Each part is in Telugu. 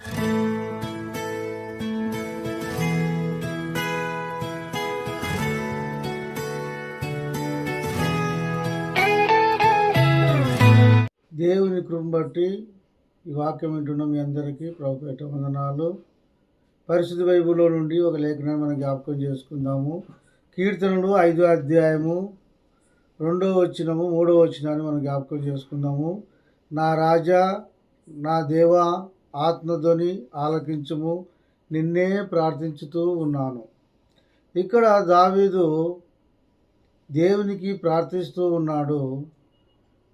దేవుని కృపను బట్టి ఈ వాక్యం వింటున్న మీ అందరికీ ప్రభుపేట వందనాలు. పరిశుద్ధ బైబిల్లో నుండి ఒక లేఖనాన్ని మనం జ్ఞాపకం చేసుకుందాము. కీర్తనలు 5వ అధ్యాయము 2వ వచనము 3వ వచనాన్ని మనం జ్ఞాపకం చేసుకుందాము. నా రాజా, నా దేవా, ఆత్మధ్వని ఆలకించుము, నిన్నే ప్రార్థించుతూ ఉన్నాను. ఇక్కడ దావీదు దేవునికి ప్రార్థిస్తూ ఉన్నాడు.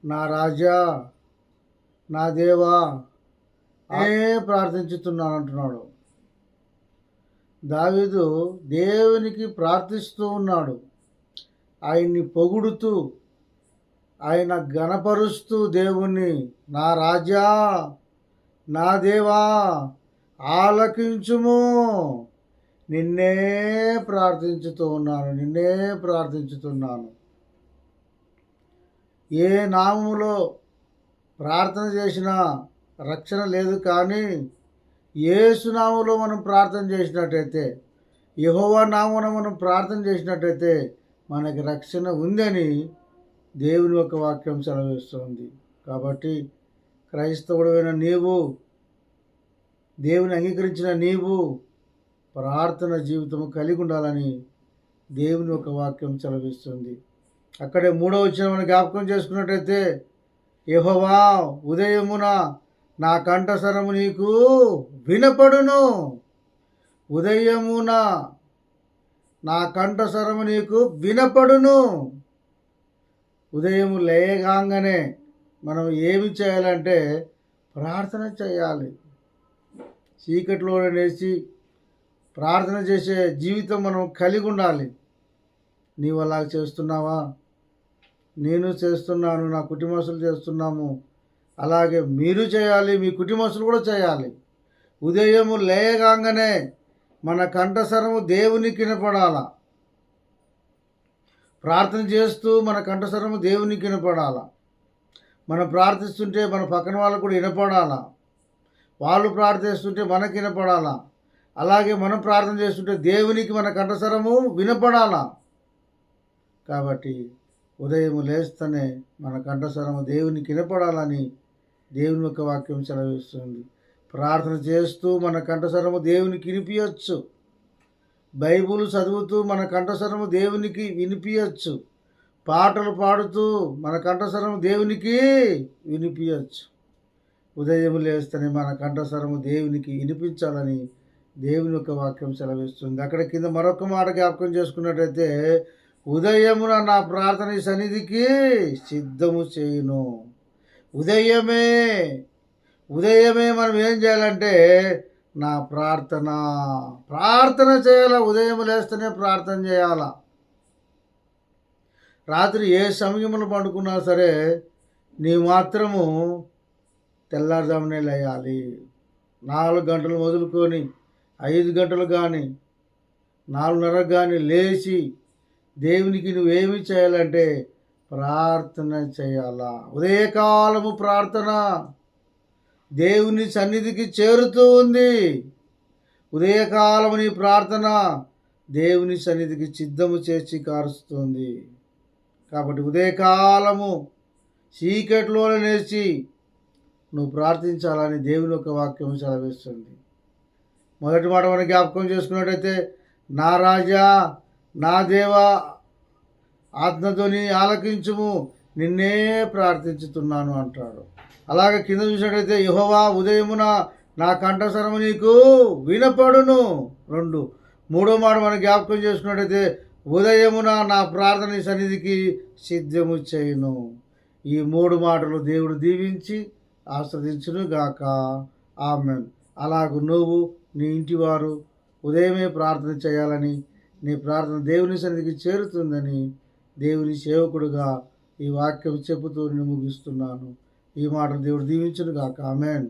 నా రాజా, నా దేవా ప్రార్థించుతున్నాను అంటున్నాడు. దావీదు దేవునికి ప్రార్థిస్తూ ఉన్నాడు. ఆయన్ని పొగుడుతూ, ఆయన గణపరుస్తూ దేవుణ్ణి, నా రాజా, నా దేవా ఆలకించుము, నిన్నే ప్రార్థించుతున్నాను. ఏ నామములో ప్రార్థన చేసినా రక్షణ లేదు, కానీ యేసు నామములో మనం ప్రార్థన చేసినట్టయితే, యెహోవా నామమున మనం ప్రార్థన చేసినట్టయితే మనకి రక్షణ ఉందని దేవుని యొక్క వాక్యం సెలవిస్తుంది. కాబట్టి క్రైస్తవుడైన నీవు, దేవుని అంగీకరించిన నీవు ప్రార్థన జీవితం కలిగి ఉండాలని దేవుని యొక్క వాక్యం సెలవిస్తుంది. అక్కడే 3వ వచనం మనం జ్ఞాపకం చేసుకున్నట్టయితే, యెహోవా ఉదయమున నా కంఠస్వరము నీకు వినపడును. ఉదయమున నా కంఠస్వరము నీకు వినపడును. ఉదయం లేగానే మనం ఏమి చేయాలంటే ప్రార్థన చేయాలి. చీకట్లో లేచి ప్రార్థన చేసే జీవితం మనం కలిగి ఉండాలి. నీవు అలా చేస్తున్నావా? నేను చేస్తున్నాను, నా కుటుంబస్తులు చేస్తున్నాము. అలాగే మీరు చేయాలి, మీ కుటుంబస్తులు కూడా చేయాలి. ఉదయము లేయగానే మన కంఠస్వరము దేవునికి వినపడాల. ప్రార్థన చేస్తూ మన కంఠస్వరము దేవునికి వినపడాల. మనం ప్రార్థిస్తుంటే మన పక్కన వాళ్ళకు కూడా వినపడాలా. వాళ్ళు ప్రార్థిస్తుంటే మనకి వినపడాలా. అలాగే మనం ప్రార్థన చేస్తుంటే దేవునికి మన కంఠస్వరము వినపడాలా. కాబట్టి ఉదయం లేస్తేనే మన కంఠస్వరము దేవునికి వినపడాలని దేవుని యొక్క వాక్యం సెలవిస్తుంది. ప్రార్థన చేస్తూ మన కంఠస్వరము దేవునికి వినిపించచ్చు. బైబిల్ చదువుతూ మన కంఠస్వరము దేవునికి వినిపించచ్చు. పాటలు పాడుతూ మన కంఠస్వరము దేవునికి వినిపించచ్చు. ఉదయం లేస్తేనే మన కంఠస్వరము దేవునికి వినిపించాలని దేవుని యొక్క వాక్యం సెలవిస్తుంది. అక్కడ కింద మరొక మాట జ్ఞాపకం చేసుకున్నట్టయితే, ఉదయమున నా ప్రార్థన సన్నిధికి సిద్ధము చేయును. ఉదయమే మనం ఏం చేయాలంటే నా ప్రార్థన చేయాలా. ఉదయం లేస్తేనే ప్రార్థన చేయాలా. రాత్రి ఏ సమయంలో పండుకున్నా సరే నీ మాత్రము తెల్లారుజామునే లేయాలి. 4 గంటలు మొదలుకొని 5 గంటలు కానీ 4:30 కానీ లేచి దేవునికి నువ్వేమి చేయాలంటే ప్రార్థన చేయాలా. ఉదయకాలము ప్రార్థన దేవుని సన్నిధికి చేరుతూ ఉంది. ఉదయకాలము నీ ప్రార్థన దేవుని సన్నిధికి సిద్ధము చేసి కారుస్తుంది. కాబట్టి ఉదయకాలము చీకట్లో లేచి నువ్వు ప్రార్థించాలని దేవుని యొక్క వాక్యం సెలవిస్తుంది. మొదటి మాట మనం జ్ఞాపకం చేసుకున్నట్టయితే, నా రాజా, నా దేవా ఆత్మధ్వని ఆలకించుము, నిన్నే ప్రార్థించుతున్నాను అంటాడు. అలాగే కింద చూసినట్టయితే, యెహోవా ఉదయమున నా కంఠస్వరము నీకు వినపడును. 2. 3వ మాట మనం జ్ఞాపకం చేసుకున్నట్టయితే, ఉదయమున నా ప్రార్థన సన్నిధికి సిద్ధము చేయును. ఈ 3 మాటలు దేవుడు దీవించి ఆస్వాదించును గాక. ఆమేన్. అలాగూ నువ్వు, నీ ఇంటివారు ఉదయమే ప్రార్థన చేయాలని, నీ ప్రార్థన దేవుని సన్నిధికి చేరుతుందని దేవుని సేవకుడుగా ఈ వాక్యం చెబుతూ నేను ముగిస్తున్నాను. ఈ మాటలు దేవుడు దీవించును గాక. ఆమేన్.